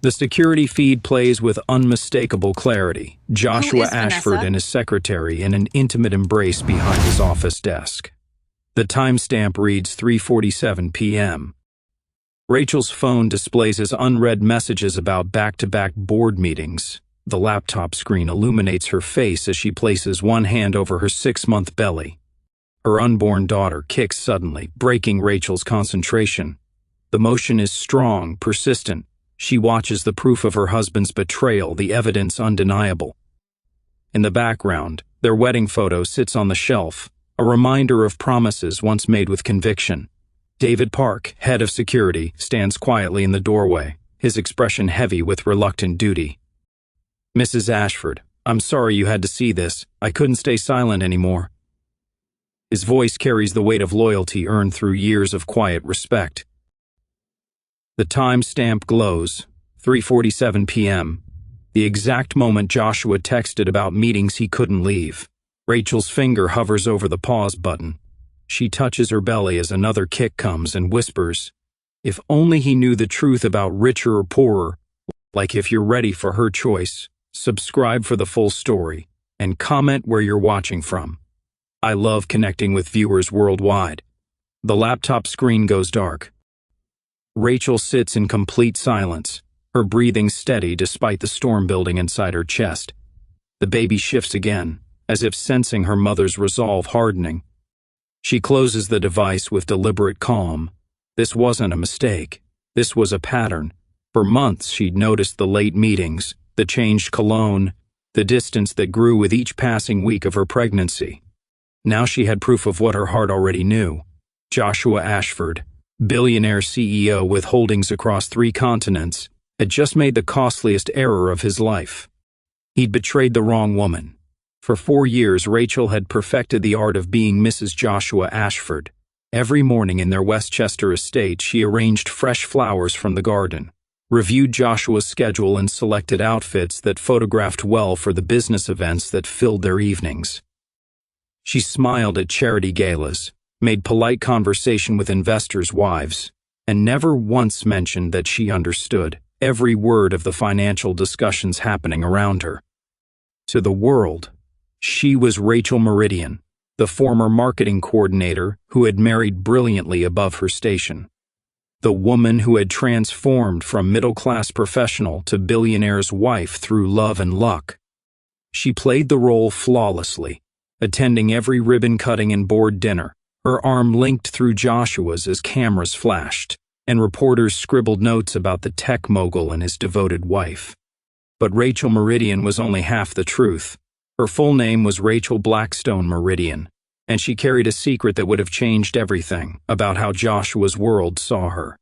The security feed plays with unmistakable clarity. Joshua Ashford Vanessa? and his secretary in an intimate embrace behind his office desk. The timestamp reads 3:47 p.m. Rachel's phone displays as unread messages about back-to-back board meetings. The laptop screen illuminates her face as she places one hand over her 6-month belly. Her unborn daughter kicks suddenly, breaking Rachel's concentration. The motion is strong, persistent. She watches the proof of her husband's betrayal, the evidence undeniable. In the background, their wedding photo sits on the shelf, a reminder of promises once made with conviction. David Park, head of security, stands quietly in the doorway, his expression heavy with reluctant duty. "Mrs. Ashford, I'm sorry you had to see this. I couldn't stay silent anymore." His voice carries the weight of loyalty earned through years of quiet respect. The timestamp glows, 3:47 p.m., the exact moment Joshua texted about meetings he couldn't leave. Rachel's finger hovers over the pause button. She touches her belly as another kick comes and whispers, "If only he knew the truth about richer or poorer." Like, if you're ready for her choice, subscribe for the full story, and comment where you're watching from. I love connecting with viewers worldwide. The laptop screen goes dark. Rachel sits in complete silence, her breathing steady despite the storm building inside her chest. The baby shifts again, as if sensing her mother's resolve hardening. She closes the device with deliberate calm. This wasn't a mistake. This was a pattern. For months she'd noticed the late meetings, the changed cologne, the distance that grew with each passing week of her pregnancy. Now she had proof of what her heart already knew. Joshua Ashford, billionaire CEO with holdings across 3 continents, had just made the costliest error of his life. He'd betrayed the wrong woman. For 4 years, Rachel had perfected the art of being Mrs. Joshua Ashford. Every morning in their Westchester estate, she arranged fresh flowers from the garden, reviewed Joshua's schedule, and selected outfits that photographed well for the business events that filled their evenings. She smiled at charity galas, made polite conversation with investors' wives, and never once mentioned that she understood every word of the financial discussions happening around her. To the world, she was Rachel Meridian, the former marketing coordinator who had married brilliantly above her station. The woman who had transformed from middle-class professional to billionaire's wife through love and luck. She played the role flawlessly, attending every ribbon-cutting and board dinner, her arm linked through Joshua's as cameras flashed, and reporters scribbled notes about the tech mogul and his devoted wife. But Rachel Meridian was only half the truth. Her full name was Rachel Blackstone Meridian, and she carried a secret that would have changed everything about how Joshua's world saw her.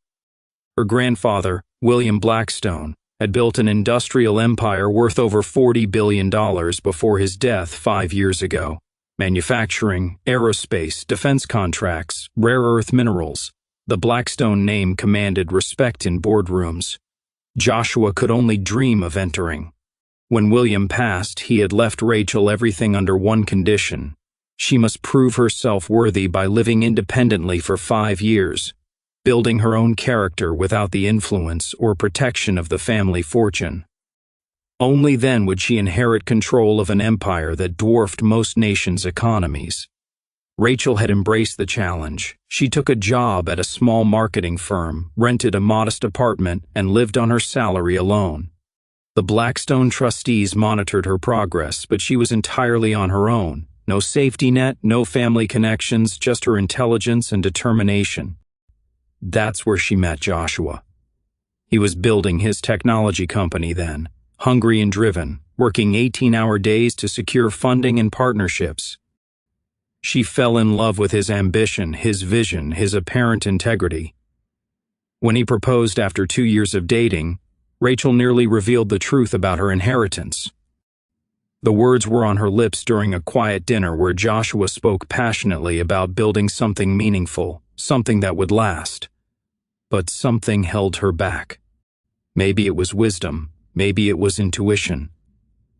Her grandfather, William Blackstone, had built an industrial empire worth over $40 billion before his death 5 years ago. Manufacturing, aerospace, defense contracts, rare earth minerals. The Blackstone name commanded respect in boardrooms. Joshua could only dream of entering. When William passed, he had left Rachel everything under one condition. She must prove herself worthy by living independently for 5 years, building her own character without the influence or protection of the family fortune. Only then would she inherit control of an empire that dwarfed most nations' economies. Rachel had embraced the challenge. She took a job at a small marketing firm, rented a modest apartment, and lived on her salary alone. The Blackstone trustees monitored her progress, but she was entirely on her own. No safety net, no family connections, just her intelligence and determination. That's where she met Joshua. He was building his technology company then, hungry and driven, working 18-hour days to secure funding and partnerships. She fell in love with his ambition, his vision, his apparent integrity. When he proposed after 2 years of dating, Rachel nearly revealed the truth about her inheritance. The words were on her lips during a quiet dinner where Joshua spoke passionately about building something meaningful, something that would last. But something held her back. Maybe it was wisdom, maybe it was intuition.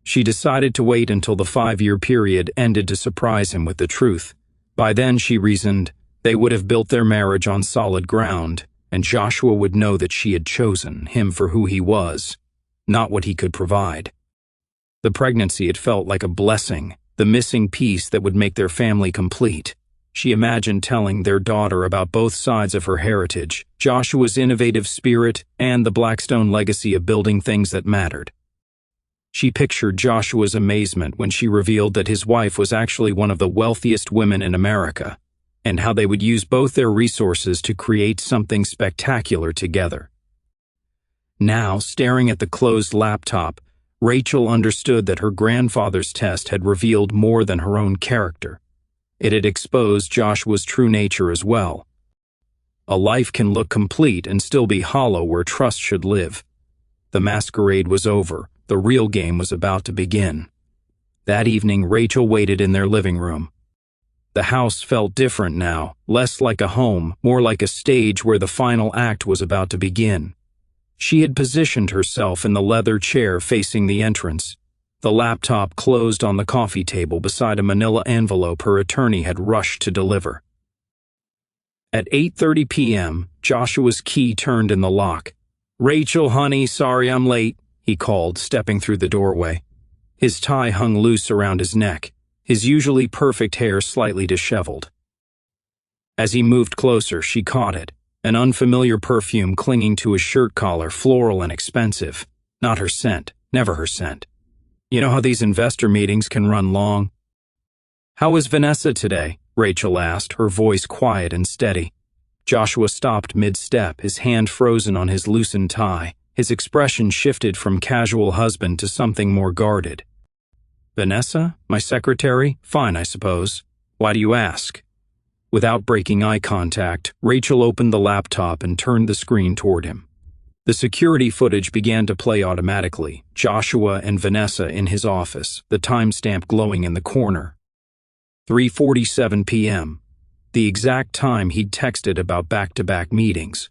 She decided to wait until the 5-year period ended to surprise him with the truth. By then, she reasoned, they would have built their marriage on solid ground, and Joshua would know that she had chosen him for who he was, not what he could provide. The pregnancy had felt like a blessing, the missing piece that would make their family complete. She imagined telling their daughter about both sides of her heritage, Joshua's innovative spirit and the Blackstone legacy of building things that mattered. She pictured Joshua's amazement when she revealed that his wife was actually one of the wealthiest women in America, and how they would use both their resources to create something spectacular together. Now, staring at the closed laptop, Rachel understood that her grandfather's test had revealed more than her own character. It had exposed Joshua's true nature as well. A life can look complete and still be hollow where trust should live. The masquerade was over. The real game was about to begin. That evening, Rachel waited in their living room. The house felt different now, less like a home, more like a stage where the final act was about to begin. She had positioned herself in the leather chair facing the entrance. The laptop closed on the coffee table beside a manila envelope her attorney had rushed to deliver. At 8:30 p.m., Joshua's key turned in the lock. "Rachel, honey, sorry I'm late," he called, stepping through the doorway. His tie hung loose around his neck, his usually perfect hair slightly disheveled. As he moved closer, she caught it, an unfamiliar perfume clinging to his shirt collar, floral and expensive. Not her scent, never her scent. You know how these investor meetings can run long? "How is Vanessa today?" Rachel asked, her voice quiet and steady. Joshua stopped mid-step, his hand frozen on his loosened tie. His expression shifted from casual husband to something more guarded. "Vanessa? My secretary? Fine, I suppose. Why do you ask?" Without breaking eye contact, Rachel opened the laptop and turned the screen toward him. The security footage began to play automatically, Joshua and Vanessa in his office, the timestamp glowing in the corner. 3:47 p.m., the exact time he'd texted about back-to-back meetings.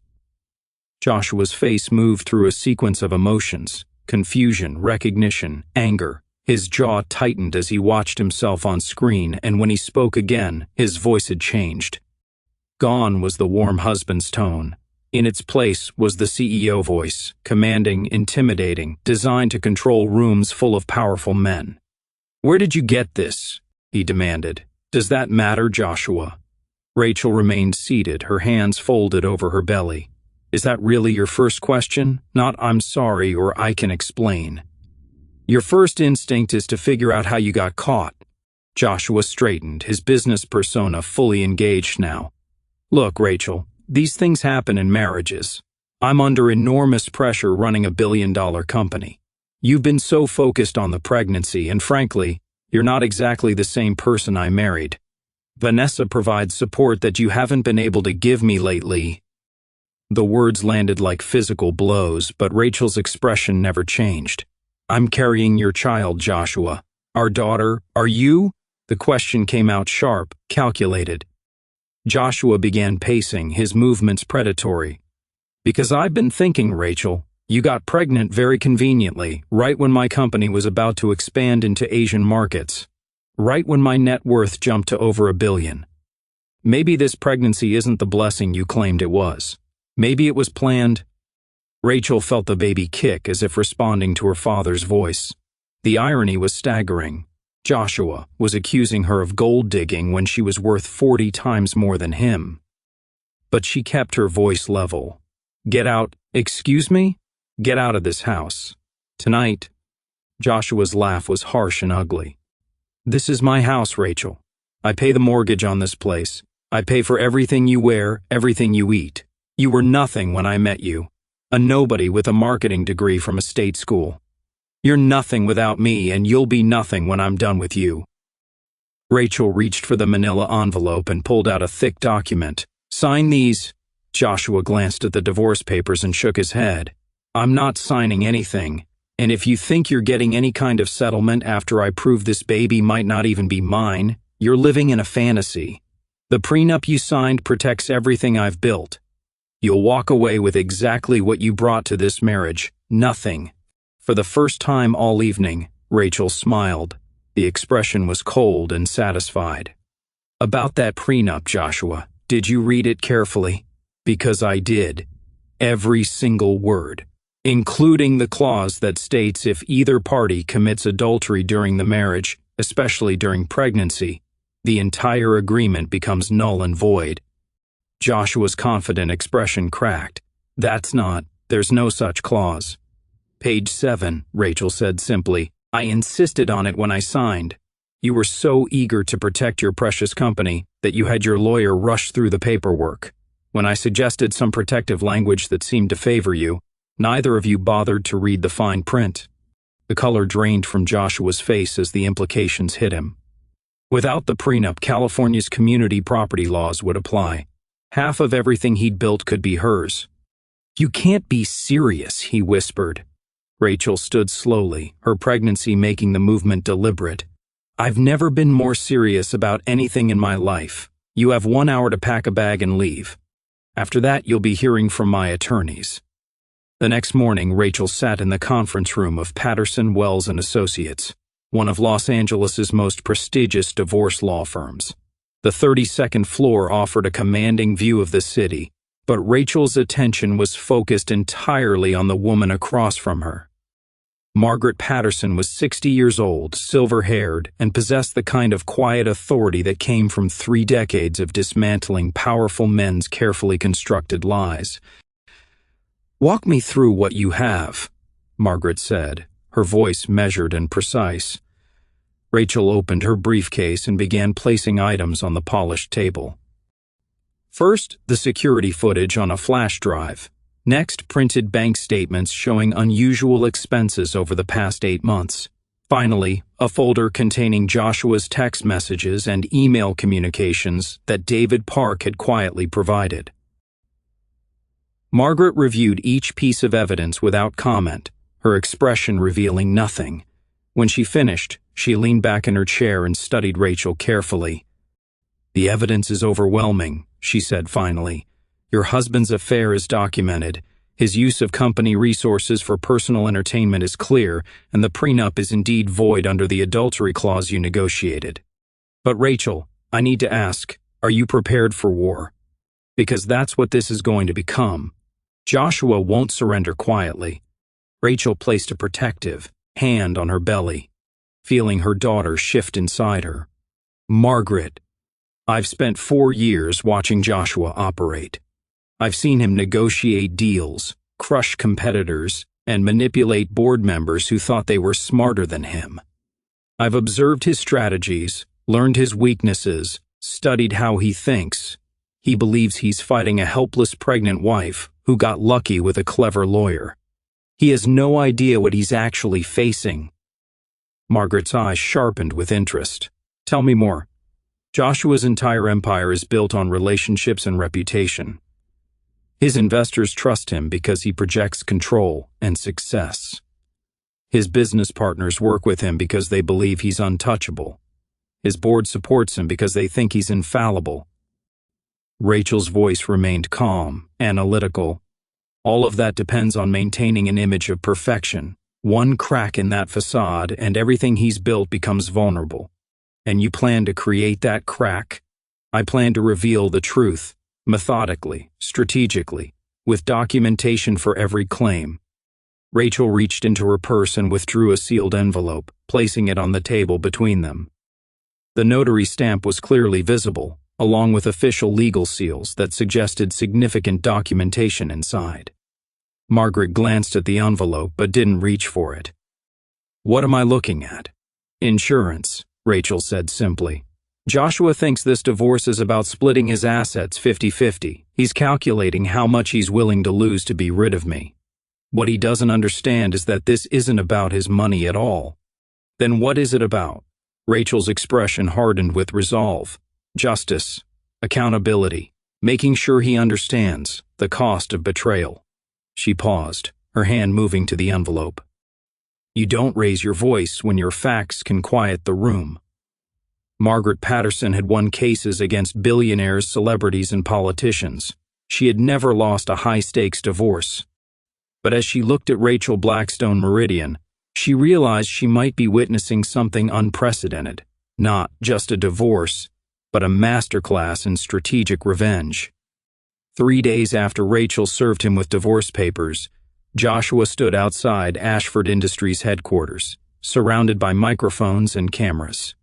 Joshua's face moved through a sequence of emotions, confusion, recognition, anger. His jaw tightened as he watched himself on screen, and when he spoke again, his voice had changed. Gone was the warm husband's tone. In its place was the CEO voice, commanding, intimidating, designed to control rooms full of powerful men. "Where did you get this?" he demanded. "Does that matter, Joshua?" Rachel remained seated, her hands folded over her belly. "Is that really your first question? Not 'I'm sorry' or 'I can explain.' Your first instinct is to figure out how you got caught." Joshua straightened, his business persona fully engaged now. "Look, Rachel, these things happen in marriages. I'm under enormous pressure running a billion-dollar company. You've been so focused on the pregnancy, and frankly, you're not exactly the same person I married. Vanessa provides support that you haven't been able to give me lately." The words landed like physical blows, but Rachel's expression never changed. "I'm carrying your child, Joshua. Our daughter, are you?" The question came out sharp, calculated. Joshua began pacing, his movements predatory. "Because I've been thinking, Rachel, you got pregnant very conveniently, right when my company was about to expand into Asian markets. Right when my net worth jumped to over $1 billion. Maybe this pregnancy isn't the blessing you claimed it was. Maybe it was planned." Rachel felt the baby kick as if responding to her father's voice. The irony was staggering. Joshua was accusing her of gold digging when she was worth 40 times more than him. But she kept her voice level. "Get out, excuse me? Get out of this house. Tonight." Joshua's laugh was harsh and ugly. "This is my house, Rachel. I pay the mortgage on this place. I pay for everything you wear, everything you eat. You were nothing when I met you. A nobody with a marketing degree from a state school. You're nothing without me, and you'll be nothing when I'm done with you." Rachel reached for the manila envelope and pulled out a thick document. "Sign these." Joshua glanced at the divorce papers and shook his head. "I'm not signing anything, and if you think you're getting any kind of settlement after I prove this baby might not even be mine, you're living in a fantasy. The prenup you signed protects everything I've built. You'll walk away with exactly what you brought to this marriage, nothing." For the first time all evening, Rachel smiled. The expression was cold and satisfied. "About that prenup, Joshua, did you read it carefully?" "Because I did. Every single word, including the clause that states if either party commits adultery during the marriage, especially during pregnancy, the entire agreement becomes null and void. Joshua's confident expression cracked. There's no such clause. Page 7, Rachel said simply. I insisted on it when I signed. You were so eager to protect your precious company that you had your lawyer rush through the paperwork. When I suggested some protective language that seemed to favor you, neither of you bothered to read the fine print. The color drained from Joshua's face as the implications hit him. Without the prenup, California's community property laws would apply. Half of everything he'd built could be hers. You can't be serious, he whispered. Rachel stood slowly, her pregnancy making the movement deliberate. I've never been more serious about anything in my life. You have 1 hour to pack a bag and leave. After that, you'll be hearing from my attorneys. The next morning, Rachel sat in the conference room of Patterson, Wells & Associates, one of Los Angeles's most prestigious divorce law firms. The 32nd floor offered a commanding view of the city, but Rachel's attention was focused entirely on the woman across from her. Margaret Patterson was 60 years old, silver-haired, and possessed the kind of quiet authority that came from 3 decades of dismantling powerful men's carefully constructed lies. Walk me through what you have, Margaret said, her voice measured and precise. Rachel opened her briefcase and began placing items on the polished table. First, the security footage on a flash drive. Next, printed bank statements showing unusual expenses over the past 8 months. Finally, a folder containing Joshua's text messages and email communications that David Park had quietly provided. Margaret reviewed each piece of evidence without comment, her expression revealing nothing. When she finished, she leaned back in her chair and studied Rachel carefully. The evidence is overwhelming, she said finally. Your husband's affair is documented, his use of company resources for personal entertainment is clear, and the prenup is indeed void under the adultery clause you negotiated. But Rachel, I need to ask, are you prepared for war? Because that's what this is going to become. Joshua won't surrender quietly. Rachel placed a protective hand on her belly, feeling her daughter shift inside her. Margaret, I've spent 4 years watching Joshua operate. I've seen him negotiate deals, crush competitors, and manipulate board members who thought they were smarter than him. I've observed his strategies, learned his weaknesses, studied how he thinks. He believes he's fighting a helpless pregnant wife who got lucky with a clever lawyer. He has no idea what he's actually facing. Margaret's eyes sharpened with interest. Tell me more. Joshua's entire empire is built on relationships and reputation. His investors trust him because he projects control and success. His business partners work with him because they believe he's untouchable. His board supports him because they think he's infallible. Rachel's voice remained calm, analytical. All of that depends on maintaining an image of perfection. One crack in that facade and everything he's built becomes vulnerable. And you plan to create that crack? I plan to reveal the truth, methodically, strategically, with documentation for every claim. Rachel reached into her purse and withdrew a sealed envelope, placing it on the table between them. The notary stamp was clearly visible, along with official legal seals that suggested significant documentation inside. Margaret glanced at the envelope but didn't reach for it. What am I looking at? Insurance, Rachel said simply. Joshua thinks this divorce is about splitting his assets 50-50. He's calculating how much he's willing to lose to be rid of me. What he doesn't understand is that this isn't about his money at all. Then what is it about? Rachel's expression hardened with resolve. Justice, accountability, making sure he understands the cost of betrayal. She paused, her hand moving to the envelope. You don't raise your voice when your facts can quiet the room. Margaret Patterson had won cases against billionaires, celebrities, and politicians. She had never lost a high-stakes divorce. But as she looked at Rachel Blackstone Meridian, she realized she might be witnessing something unprecedented. Not just a divorce, but a masterclass in strategic revenge. 3 days after Rachel served him with divorce papers, Joshua stood outside Ashford Industries headquarters, surrounded by microphones and cameras.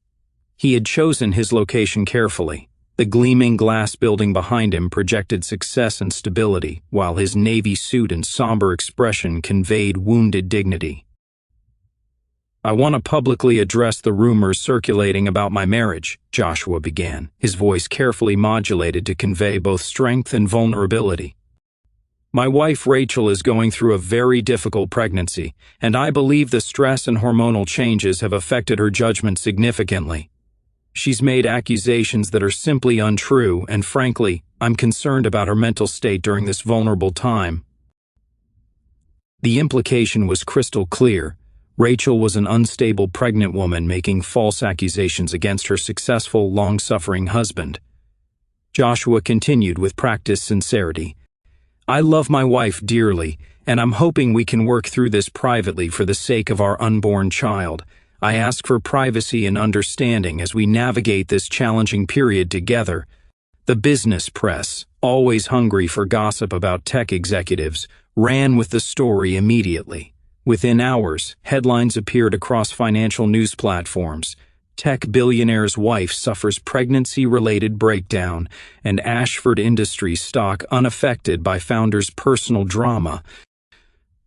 He had chosen his location carefully. The gleaming glass building behind him projected success and stability, while his navy suit and somber expression conveyed wounded dignity. "I want to publicly address the rumors circulating about my marriage," Joshua began, his voice carefully modulated to convey both strength and vulnerability. "My wife Rachel is going through a very difficult pregnancy, and I believe the stress and hormonal changes have affected her judgment significantly. She's made accusations that are simply untrue, and frankly, I'm concerned about her mental state during this vulnerable time." The implication was crystal clear. Rachel was an unstable pregnant woman making false accusations against her successful, long-suffering husband. Joshua continued with practiced sincerity. "I love my wife dearly, and I'm hoping we can work through this privately for the sake of our unborn child. I ask for privacy and understanding as we navigate this challenging period together." The business press, always hungry for gossip about tech executives, ran with the story immediately. Within hours, headlines appeared across financial news platforms. Tech billionaire's wife suffers pregnancy-related breakdown, and Ashford Industries stock unaffected by founder's personal drama.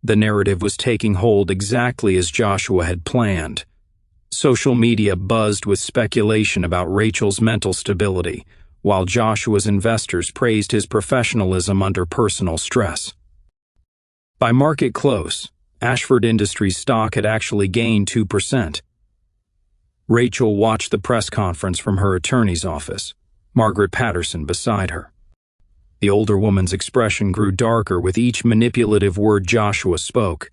The narrative was taking hold exactly as Joshua had planned. Social media buzzed with speculation about Rachel's mental stability, while Joshua's investors praised his professionalism under personal stress. By market close, Ashford Industries stock had actually gained 2%. Rachel watched the press conference from her attorney's office, Margaret Patterson beside her. The older woman's expression grew darker with each manipulative word Joshua spoke.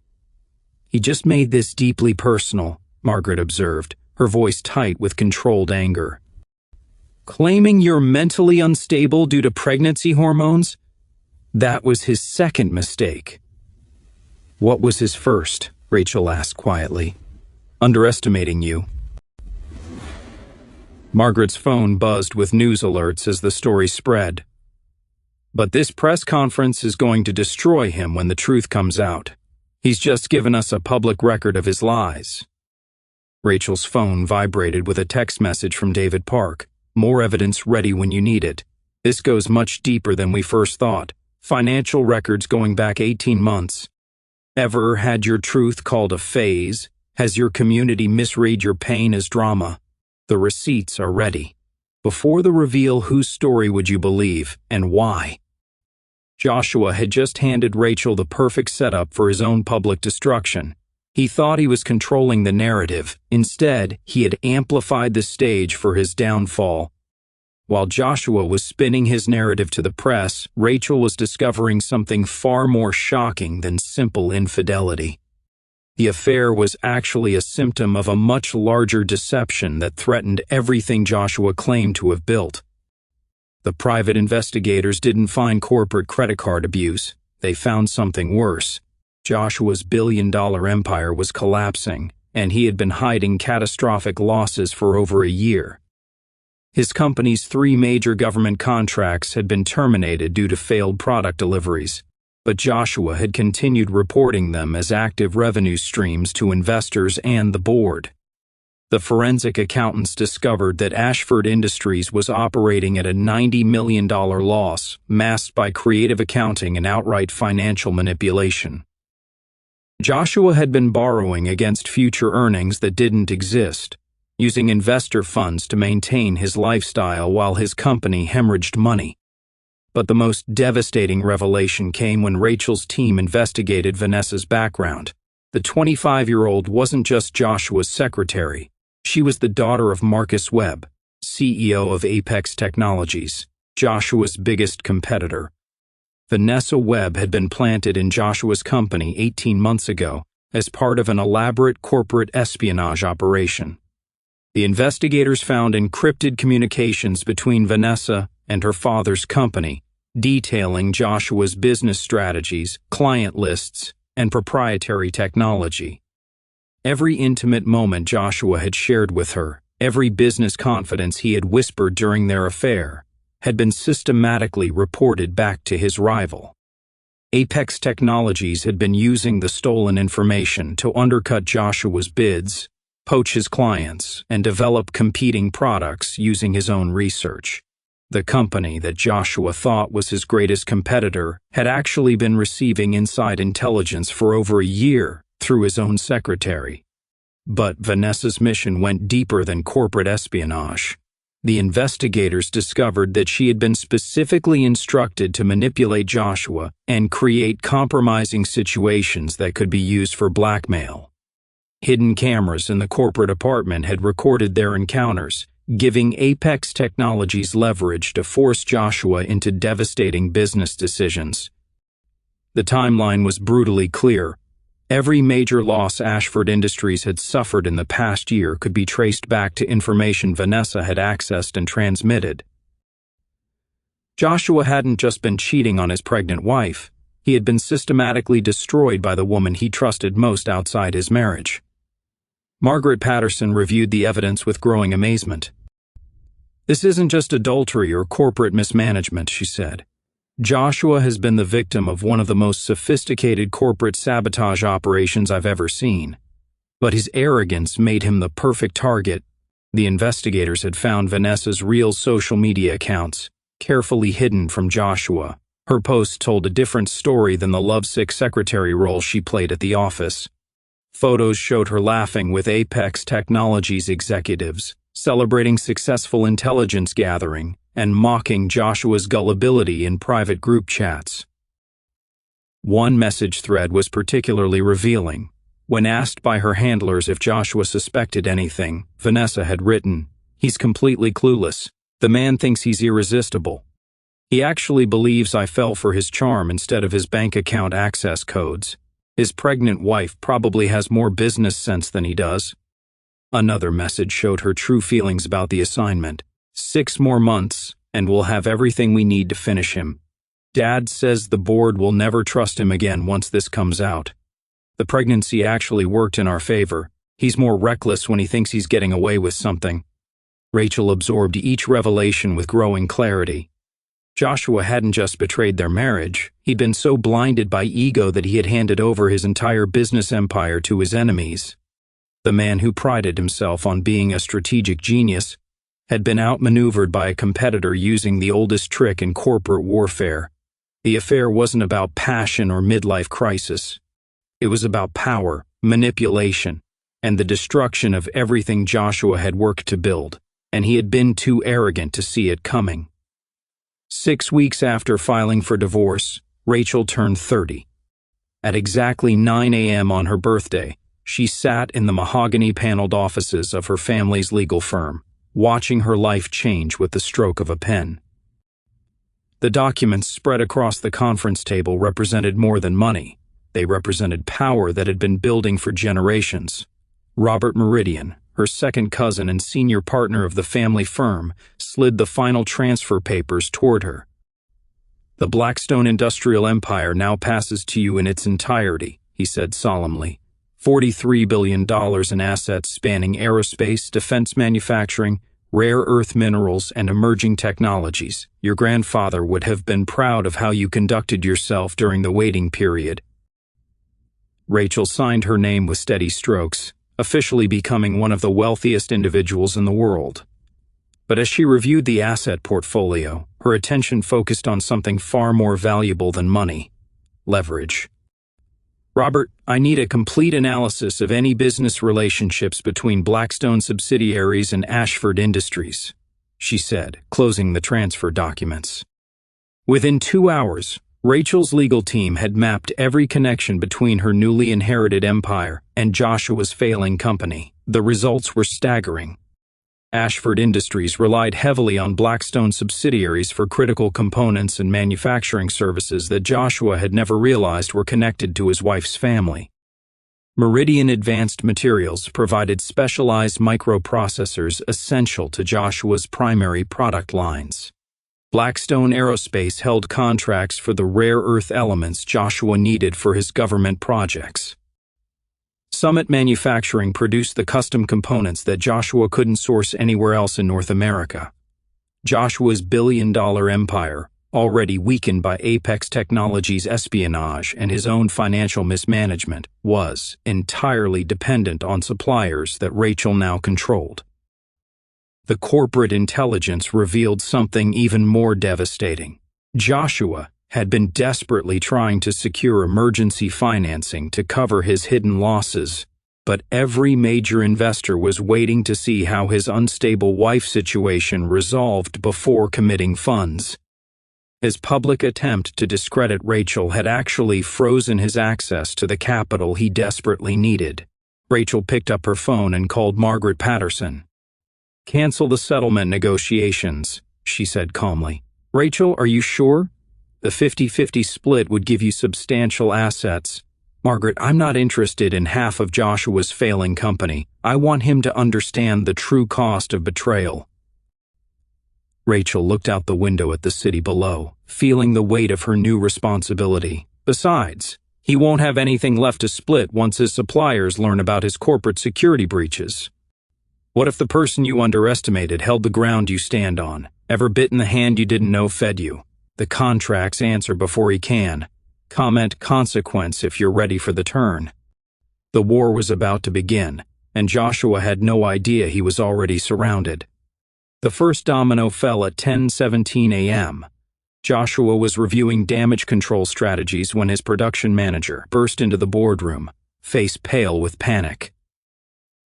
"He just made this deeply personal," Margaret observed, her voice tight with controlled anger. "Claiming you're mentally unstable due to pregnancy hormones? That was his second mistake." "What was his first?" Rachel asked quietly. "Underestimating you." Margaret's phone buzzed with news alerts as the story spread. "But this press conference is going to destroy him when the truth comes out. He's just given us a public record of his lies." Rachel's phone vibrated with a text message from David Park. "More evidence ready when you need it. This goes much deeper than we first thought. Financial records going back 18 months. Ever had your truth called a phase? Has your community misread your pain as drama? The receipts are ready. Before the reveal, whose story would you believe, and why?" Joshua had just handed Rachel the perfect setup for his own public destruction. He thought he was controlling the narrative. Instead, he had amplified the stage for his downfall. While Joshua was spinning his narrative to the press, Rachel was discovering something far more shocking than simple infidelity. The affair was actually a symptom of a much larger deception that threatened everything Joshua claimed to have built. The private investigators didn't find corporate credit card abuse. They found something worse. Joshua's billion-dollar empire was collapsing, and he had been hiding catastrophic losses for over a year. His company's 3 major government contracts had been terminated due to failed product deliveries, but Joshua had continued reporting them as active revenue streams to investors and the board. The forensic accountants discovered that Ashford Industries was operating at a $90 million loss, masked by creative accounting and outright financial manipulation. Joshua had been borrowing against future earnings that didn't exist, using investor funds to maintain his lifestyle while his company hemorrhaged money. But the most devastating revelation came when Rachel's team investigated Vanessa's background. The 25-year-old wasn't just Joshua's secretary. She was the daughter of Marcus Webb, CEO of Apex Technologies, Joshua's biggest competitor. Vanessa Webb had been planted in Joshua's company 18 months ago as part of an elaborate corporate espionage operation. The investigators found encrypted communications between Vanessa and her father's company, detailing Joshua's business strategies, client lists, and proprietary technology. Every intimate moment Joshua had shared with her, every business confidence he had whispered during their affair, had been systematically reported back to his rival. Apex Technologies had been using the stolen information to undercut Joshua's bids, poach his clients, and develop competing products using his own research. The company that Joshua thought was his greatest competitor had actually been receiving inside intelligence for over a year through his own secretary. But Vanessa's mission went deeper than corporate espionage. The investigators discovered that she had been specifically instructed to manipulate Joshua and create compromising situations that could be used for blackmail. Hidden cameras in the corporate apartment had recorded their encounters, giving Apex Technologies leverage to force Joshua into devastating business decisions. The timeline was brutally clear. Every major loss Ashford Industries had suffered in the past year could be traced back to information Vanessa had accessed and transmitted. Joshua hadn't just been cheating on his pregnant wife, he had been systematically destroyed by the woman he trusted most outside his marriage. Margaret Patterson reviewed the evidence with growing amazement. "This isn't just adultery or corporate mismanagement," she said. "Joshua has been the victim of one of the most sophisticated corporate sabotage operations I've ever seen. But his arrogance made him the perfect target." The investigators had found Vanessa's real social media accounts, carefully hidden from Joshua. Her posts told a different story than the lovesick secretary role she played at the office. Photos showed her laughing with Apex Technologies executives, celebrating successful intelligence gathering, and mocking Joshua's gullibility in private group chats. One message thread was particularly revealing. When asked by her handlers if Joshua suspected anything, Vanessa had written, "He's completely clueless. The man thinks he's irresistible. He actually believes I fell for his charm instead of his bank account access codes. His pregnant wife probably has more business sense than he does." Another message showed her true feelings about the assignment. 6 more months, and we'll have everything we need to finish him. Dad says the board will never trust him again once this comes out. The pregnancy actually worked in our favor. He's more reckless when he thinks he's getting away with something. Rachel absorbed each revelation with growing clarity. Joshua hadn't just betrayed their marriage, he'd been so blinded by ego that he had handed over his entire business empire to his enemies. The man who prided himself on being a strategic genius had been outmaneuvered by a competitor using the oldest trick in corporate warfare. The affair wasn't about passion or midlife crisis. It was about power, manipulation, and the destruction of everything Joshua had worked to build, and he had been too arrogant to see it coming. 6 weeks after filing for divorce, Rachel turned 30. At exactly 9 a.m. on her birthday, she sat in the mahogany-paneled offices of her family's legal firm, watching her life change with the stroke of a pen. The documents spread across the conference table represented more than money. They represented power that had been building for generations. Robert Meridian, her second cousin and senior partner of the family firm, slid the final transfer papers toward her. "The Blackstone industrial empire now passes to you in its entirety," he said solemnly. $43 billion in assets spanning aerospace, defense manufacturing, rare earth minerals, and emerging technologies. Your grandfather would have been proud of how you conducted yourself during the waiting period. Rachel signed her name with steady strokes, officially becoming one of the wealthiest individuals in the world. But as she reviewed the asset portfolio, her attention focused on something far more valuable than money: leverage. "Robert, I need a complete analysis of any business relationships between Blackstone subsidiaries and Ashford Industries," she said, closing the transfer documents. Within 2 hours, Rachel's legal team had mapped every connection between her newly inherited empire and Joshua's failing company. The results were staggering. Ashford Industries relied heavily on Blackstone subsidiaries for critical components and manufacturing services that Joshua had never realized were connected to his wife's family. Meridian Advanced Materials provided specialized microprocessors essential to Joshua's primary product lines. Blackstone Aerospace held contracts for the rare earth elements Joshua needed for his government projects. Summit Manufacturing produced the custom components that Joshua couldn't source anywhere else in North America. Joshua's billion-dollar empire, already weakened by Apex Technologies' espionage and his own financial mismanagement, was entirely dependent on suppliers that Rachel now controlled. The corporate intelligence revealed something even more devastating. Joshua had been desperately trying to secure emergency financing to cover his hidden losses, but every major investor was waiting to see how his unstable wife situation resolved before committing funds. His public attempt to discredit Rachel had actually frozen his access to the capital he desperately needed. Rachel picked up her phone and called Margaret Patterson. "Cancel the settlement negotiations," she said calmly. "Rachel, are you sure? The 50-50 split would give you substantial assets." "Margaret, I'm not interested in half of Joshua's failing company. I want him to understand the true cost of betrayal." Rachel looked out the window at the city below, feeling the weight of her new responsibility. Besides, he won't have anything left to split once his suppliers learn about his corporate security breaches. What if the person you underestimated held the ground you stand on? Ever bitten the hand you didn't know fed you? The contracts answer before he can. Comment consequence if you're ready for the turn. The war was about to begin, and Joshua had no idea he was already surrounded. The first domino fell at 10:17 a.m. Joshua was reviewing damage control strategies when his production manager burst into the boardroom, face pale with panic.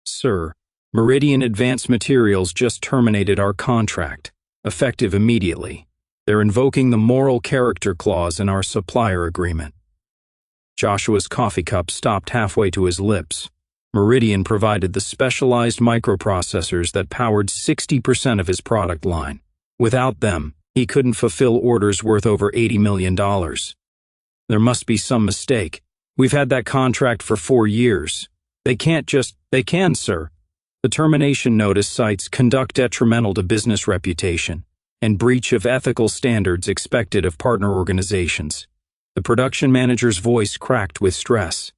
"Sir, Meridian Advanced Materials just terminated our contract, effective immediately. They're invoking the moral character clause in our supplier agreement." Joshua's coffee cup stopped halfway to his lips. Meridian provided the specialized microprocessors that powered 60% of his product line. Without them, he couldn't fulfill orders worth over $80 million. "There must be some mistake. We've had that contract for 4 years. They can, sir." The termination notice cites conduct detrimental to business reputation and breach of ethical standards expected of partner organizations. The production manager's voice cracked with stress.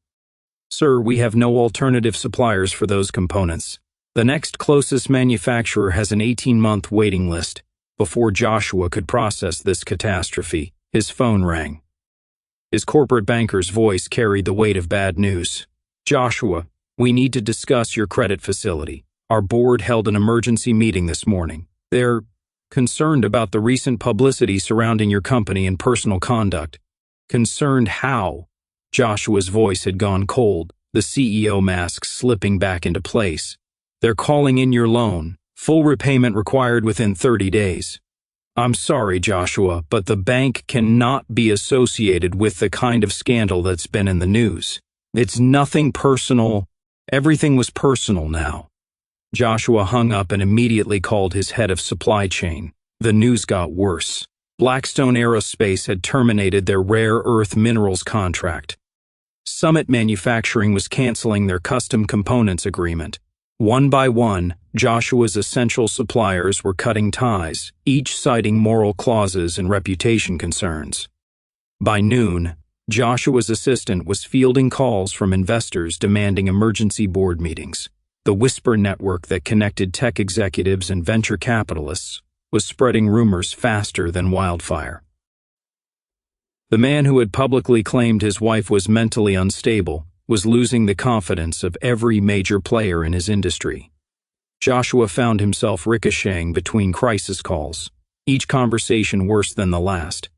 "Sir, we have no alternative suppliers for those components. The next closest manufacturer has an 18-month waiting list." Before Joshua could process this catastrophe, his phone rang. His corporate banker's voice carried the weight of bad news. "Joshua, we need to discuss your credit facility. Our board held an emergency meeting this morning. They're concerned about the recent publicity surrounding your company and personal conduct." "Concerned how?" Joshua's voice had gone cold, the CEO mask slipping back into place. "They're calling in your loan. Full repayment required within 30 days. "I'm sorry, Joshua, but the bank cannot be associated with the kind of scandal that's been in the news. It's nothing personal. Everything was personal now." Joshua hung up and immediately called his head of supply chain. The news got worse. Blackstone Aerospace had terminated their rare earth minerals contract. Summit Manufacturing was canceling their custom components agreement. One by one, Joshua's essential suppliers were cutting ties, each citing moral clauses and reputation concerns. By noon, Joshua's assistant was fielding calls from investors demanding emergency board meetings. The whisper network that connected tech executives and venture capitalists was spreading rumors faster than wildfire. The man who had publicly claimed his wife was mentally unstable was losing the confidence of every major player in his industry. Joshua found himself ricocheting between crisis calls, each conversation worse than the last.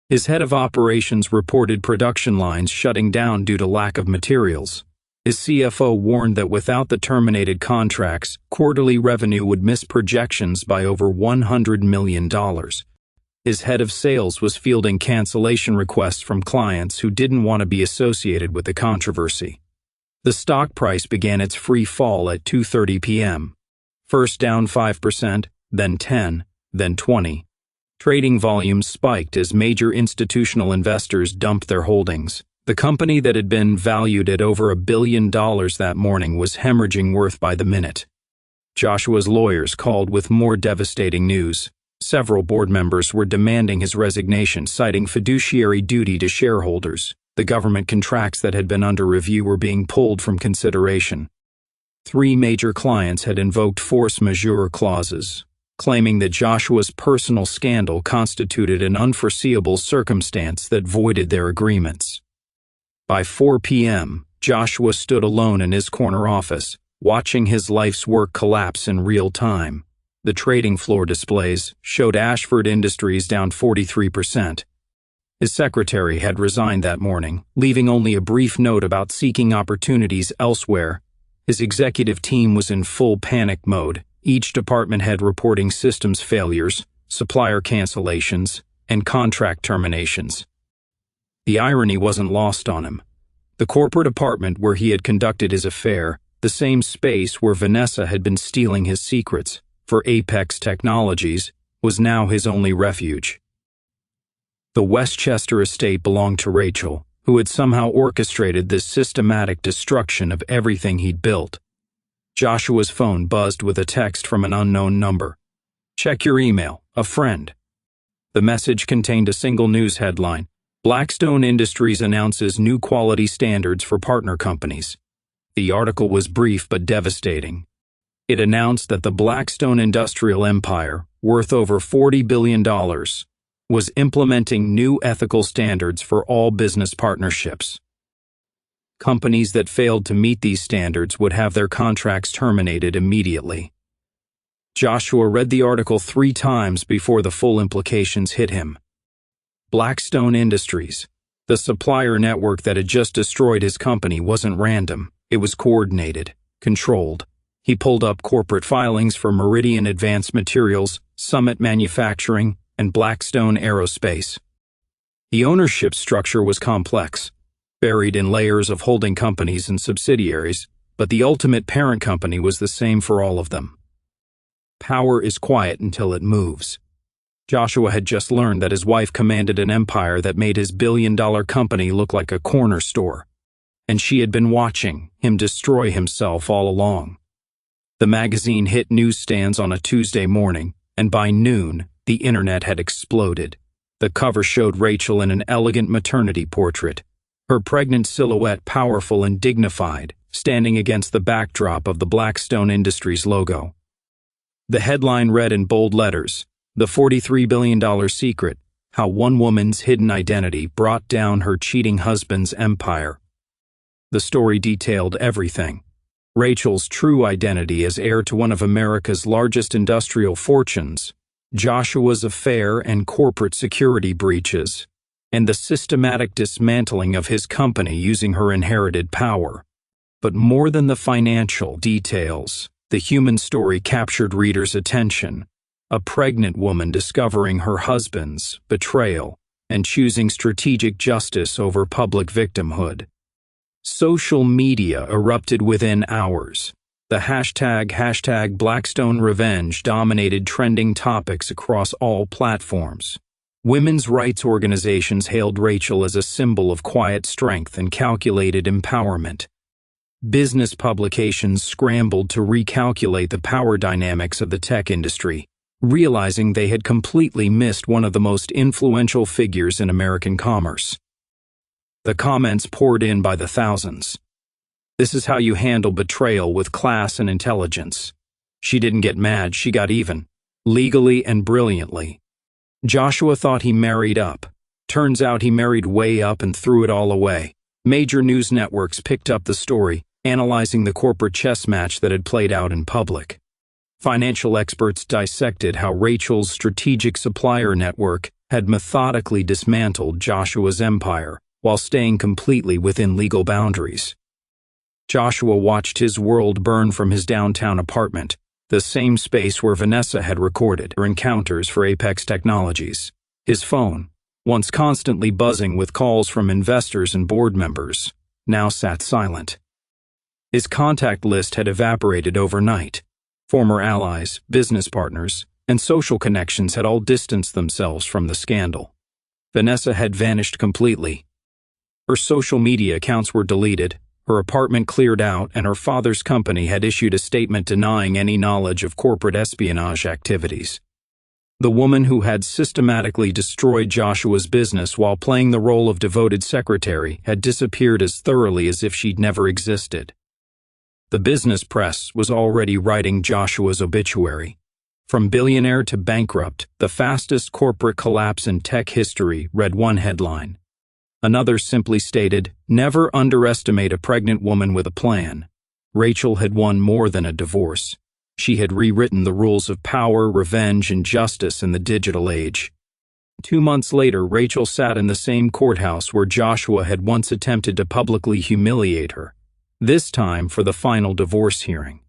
His head of operations reported production lines shutting down due to lack of materials. His CFO warned that without the terminated contracts, quarterly revenue would miss projections by over $100 million. His head of sales was fielding cancellation requests from clients who didn't want to be associated with the controversy. The stock price began its free fall at 2:30 p.m. First down 5%, then 10, then 20. Trading volumes spiked as major institutional investors dumped their holdings. The company that had been valued at over $1 billion that morning was hemorrhaging worth by the minute. Joshua's lawyers called with more devastating news. Several board members were demanding his resignation, citing fiduciary duty to shareholders. The government contracts that had been under review were being pulled from consideration. 3 major clients had invoked force majeure clauses. claiming that Joshua's personal scandal constituted an unforeseeable circumstance that voided their agreements. By 4 p.m., Joshua stood alone in his corner office, watching his life's work collapse in real time. The trading floor displays showed Ashford Industries down 43%. His secretary had resigned that morning, leaving only a brief note about seeking opportunities elsewhere. His executive team was in full panic mode, each department head reporting systems failures, supplier cancellations, and contract terminations. The irony wasn't lost on him. The corporate apartment where he had conducted his affair, the same space where Vanessa had been stealing his secrets for Apex Technologies, was now his only refuge. The Westchester estate belonged to Rachel, who had somehow orchestrated this systematic destruction of everything he'd built. Joshua's phone buzzed with a text from an unknown number. "Check your email, a friend." The message contained a single news headline: Blackstone Industries announces new quality standards for partner companies. The article was brief but devastating. It announced that the Blackstone industrial empire, worth over $40 billion, was implementing new ethical standards for all business partnerships. Companies that failed to meet these standards would have their contracts terminated immediately. Joshua read the article 3 times before the full implications hit him. Blackstone Industries, the supplier network that had just destroyed his company, wasn't random. It was coordinated, controlled. He pulled up corporate filings for Meridian Advanced Materials, Summit Manufacturing, and Blackstone Aerospace. The ownership structure was complex, buried in layers of holding companies and subsidiaries, but the ultimate parent company was the same for all of them. Power is quiet until it moves. Joshua had just learned that his wife commanded an empire that made his billion-dollar company look like a corner store, and she had been watching him destroy himself all along. The magazine hit newsstands on a Tuesday morning, and by noon, the internet had exploded. The cover showed Rachel in an elegant maternity portrait, her pregnant silhouette powerful and dignified, standing against the backdrop of the Blackstone Industries logo. The headline read in bold letters, "The $43 billion secret, how one woman's hidden identity brought down her cheating husband's empire." The story detailed everything: Rachel's true identity as heir to one of America's largest industrial fortunes, Joshua's affair and corporate security breaches, and the systematic dismantling of his company using her inherited power. But more than the financial details, the human story captured readers' attention. A pregnant woman discovering her husband's betrayal and choosing strategic justice over public victimhood. Social media erupted within hours. The hashtag Blackstone Revenge dominated trending topics across all platforms. Women's rights organizations hailed Rachel as a symbol of quiet strength and calculated empowerment. Business publications scrambled to recalculate the power dynamics of the tech industry, realizing they had completely missed one of the most influential figures in American commerce. The comments poured in by the thousands. "This is how you handle betrayal with class and intelligence." She didn't get mad, she got even, legally and brilliantly. Joshua thought he married up. Turns out he married way up and threw it all away. Major news networks picked up the story, analyzing the corporate chess match that had played out in public. Financial experts dissected how Rachel's strategic supplier network had methodically dismantled Joshua's empire while staying completely within legal boundaries. Joshua watched his world burn from his downtown apartment, the same space where Vanessa had recorded her encounters for Apex Technologies. His phone, once constantly buzzing with calls from investors and board members, now sat silent. His contact list had evaporated overnight. Former allies, business partners, and social connections had all distanced themselves from the scandal. Vanessa had vanished completely. Her social media accounts were deleted, her apartment cleared out, and her father's company had issued a statement denying any knowledge of corporate espionage activities. The woman who had systematically destroyed Joshua's business while playing the role of devoted secretary had disappeared as thoroughly as if she'd never existed. The business press was already writing Joshua's obituary. From billionaire to bankrupt, the fastest corporate collapse in tech history, read one headline. Another simply stated, never underestimate a pregnant woman with a plan. Rachel had won more than a divorce. She had rewritten the rules of power, revenge, and justice in the digital age. 2 months later, Rachel sat in the same courthouse where Joshua had once attempted to publicly humiliate her, this time for the final divorce hearing.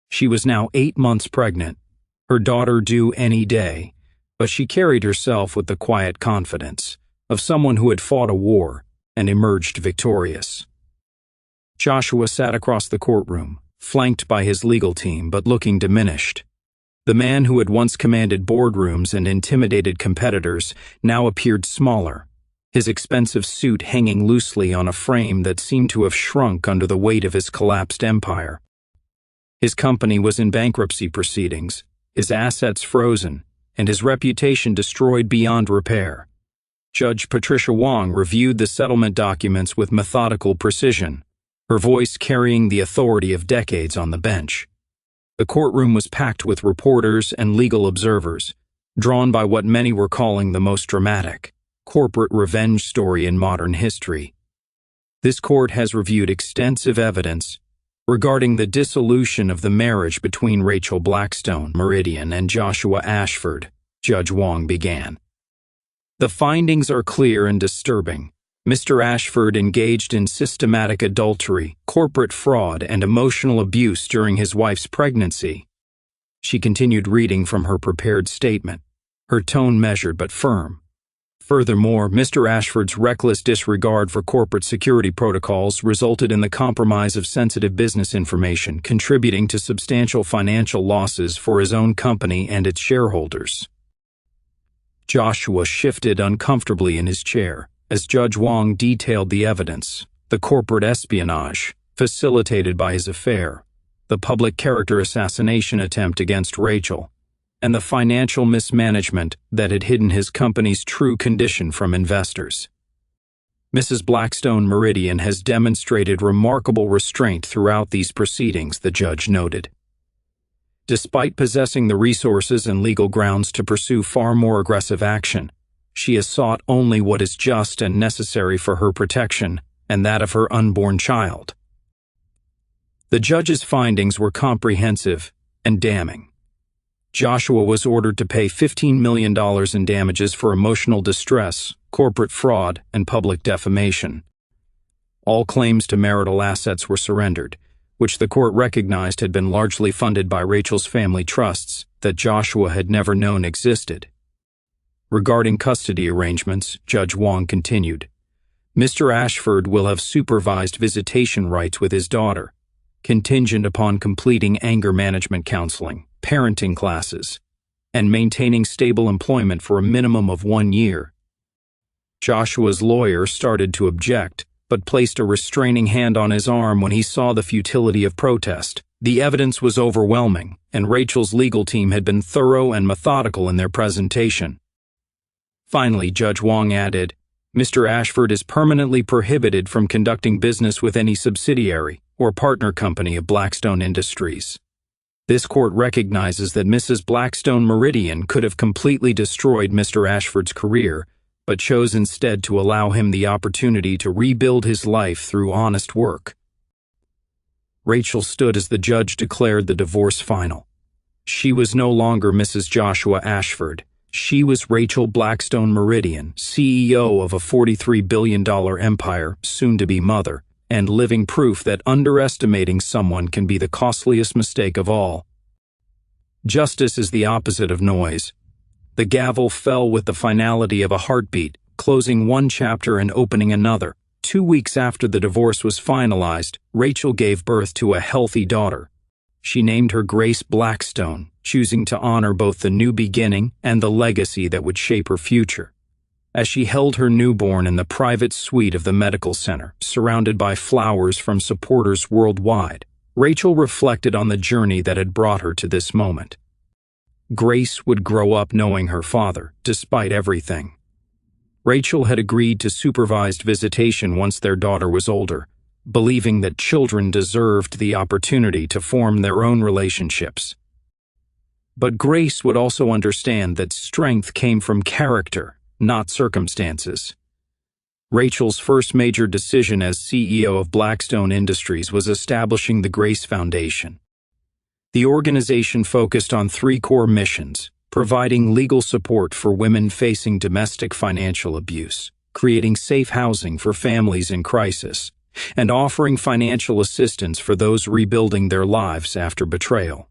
She was now 8 months pregnant, her daughter due any day, but she carried herself with the quiet confidence of someone who had fought a war and emerged victorious. Joshua sat across the courtroom, flanked by his legal team but looking diminished. The man who had once commanded boardrooms and intimidated competitors now appeared smaller, his expensive suit hanging loosely on a frame that seemed to have shrunk under the weight of his collapsed empire. His company was in bankruptcy proceedings, his assets frozen, and his reputation destroyed beyond repair. Judge Patricia Wong reviewed the settlement documents with methodical precision, her voice carrying the authority of decades on the bench. The courtroom was packed with reporters and legal observers, drawn by what many were calling the most dramatic corporate revenge story in modern history. This court has reviewed extensive evidence regarding the dissolution of the marriage between Rachel Blackstone Meridian and Joshua Ashford, Judge Wong began. The findings are clear and disturbing. Mr. Ashford engaged in systematic adultery, corporate fraud, and emotional abuse during his wife's pregnancy. She continued reading from her prepared statement, her tone measured but firm. Furthermore, Mr. Ashford's reckless disregard for corporate security protocols resulted in the compromise of sensitive business information, contributing to substantial financial losses for his own company and its shareholders. Joshua shifted uncomfortably in his chair as Judge Wong detailed the evidence, the corporate espionage facilitated by his affair, the public character assassination attempt against Rachel, and the financial mismanagement that had hidden his company's true condition from investors. Mrs. Blackstone Meridian has demonstrated remarkable restraint throughout these proceedings, the judge noted. Despite possessing the resources and legal grounds to pursue far more aggressive action, she has sought only what is just and necessary for her protection and that of her unborn child. The judge's findings were comprehensive and damning. Joshua was ordered to pay $15 million in damages for emotional distress, corporate fraud, and public defamation. All claims to marital assets were surrendered, which the court recognized had been largely funded by Rachel's family trusts that Joshua had never known existed. Regarding custody arrangements, Judge Wong continued, Mr. Ashford will have supervised visitation rights with his daughter, contingent upon completing anger management counseling, parenting classes, and maintaining stable employment for a minimum of 1 year. Joshua's lawyer started to object, but placed a restraining hand on his arm when he saw the futility of protest. The evidence was overwhelming, and Rachel's legal team had been thorough and methodical in their presentation. Finally, Judge Wong added, Mr. Ashford is permanently prohibited from conducting business with any subsidiary or partner company of Blackstone Industries. This court recognizes that Mrs. Blackstone Meridian could have completely destroyed Mr. Ashford's career, but chose instead to allow him the opportunity to rebuild his life through honest work. Rachel stood as the judge declared the divorce final. She was no longer Mrs. Joshua Ashford. She was Rachel Blackstone Meridian, CEO of a $43 billion empire, soon to be mother, and living proof that underestimating someone can be the costliest mistake of all. Justice is the opposite of noise. The gavel fell with the finality of a heartbeat, closing one chapter and opening another. 2 weeks after the divorce was finalized, Rachel gave birth to a healthy daughter. She named her Grace Blackstone, choosing to honor both the new beginning and the legacy that would shape her future. As she held her newborn in the private suite of the medical center, surrounded by flowers from supporters worldwide, Rachel reflected on the journey that had brought her to this moment. Grace would grow up knowing her father, despite everything. Rachel had agreed to supervised visitation once their daughter was older, believing that children deserved the opportunity to form their own relationships. But Grace would also understand that strength came from character, not circumstances. Rachel's first major decision as CEO of Blackstone Industries was establishing the Grace Foundation. The organization focused on three core missions: providing legal support for women facing domestic financial abuse, creating safe housing for families in crisis, and offering financial assistance for those rebuilding their lives after betrayal.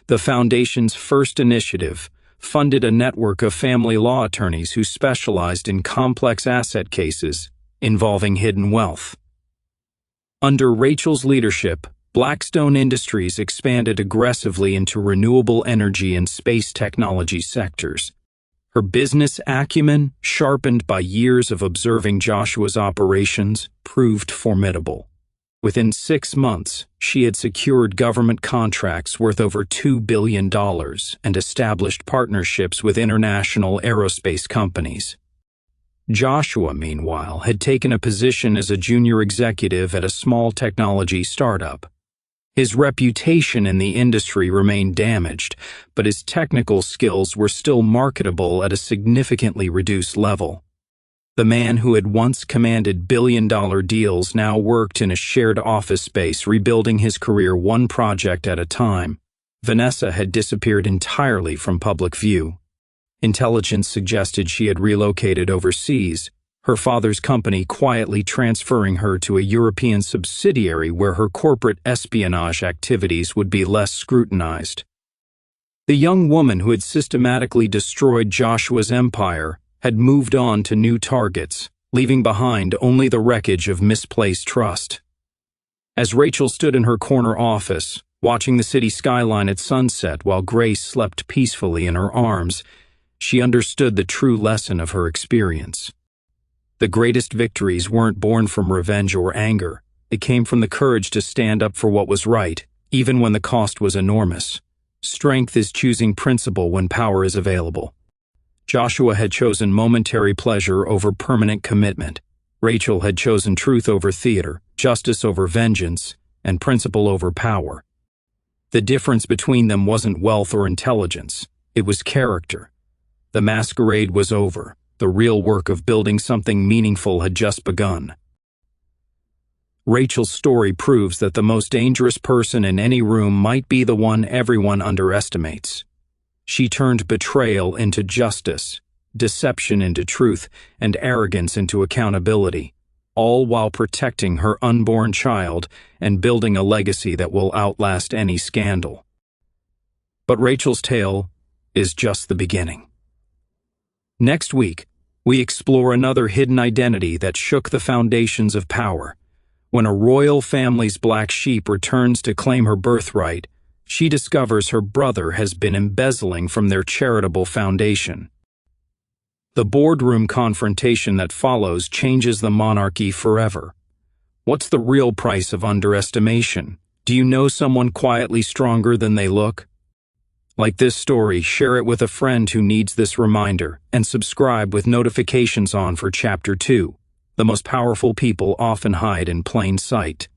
The foundation's first initiative funded a network of family law attorneys who specialized in complex asset cases involving hidden wealth. Under Rachel's leadership, Blackstone Industries expanded aggressively into renewable energy and space technology sectors. Her business acumen, sharpened by years of observing Joshua's operations, proved formidable. Within 6 months, she had secured government contracts worth over $2 billion and established partnerships with international aerospace companies. Joshua, meanwhile, had taken a position as a junior executive at a small technology startup. His reputation in the industry remained damaged, but his technical skills were still marketable at a significantly reduced level. The man who had once commanded billion-dollar deals now worked in a shared office space, rebuilding his career one project at a time. Vanessa had disappeared entirely from public view. Intelligence suggested she had relocated overseas, her father's company quietly transferring her to a European subsidiary where her corporate espionage activities would be less scrutinized. The young woman who had systematically destroyed Joshua's empire had moved on to new targets, leaving behind only the wreckage of misplaced trust. As Rachel stood in her corner office, watching the city skyline at sunset while Grace slept peacefully in her arms, she understood the true lesson of her experience. The greatest victories weren't born from revenge or anger. They came from the courage to stand up for what was right, even when the cost was enormous. Strength is choosing principle when power is available. Joshua had chosen momentary pleasure over permanent commitment. Rachel had chosen truth over theater, justice over vengeance, and principle over power. The difference between them wasn't wealth or intelligence. It was character. The masquerade was over. The real work of building something meaningful had just begun. Rachel's story proves that the most dangerous person in any room might be the one everyone underestimates. She turned betrayal into justice, deception into truth, and arrogance into accountability, all while protecting her unborn child and building a legacy that will outlast any scandal. But Rachel's tale is just the beginning. Next week, we explore another hidden identity that shook the foundations of power. When a royal family's black sheep returns to claim her birthright, she discovers her brother has been embezzling from their charitable foundation. The boardroom confrontation that follows changes the monarchy forever. What's the real price of underestimation? Do you know someone quietly stronger than they look? Like this story, share it with a friend who needs this reminder, and subscribe with notifications on for Chapter 2. The most powerful people often hide in plain sight.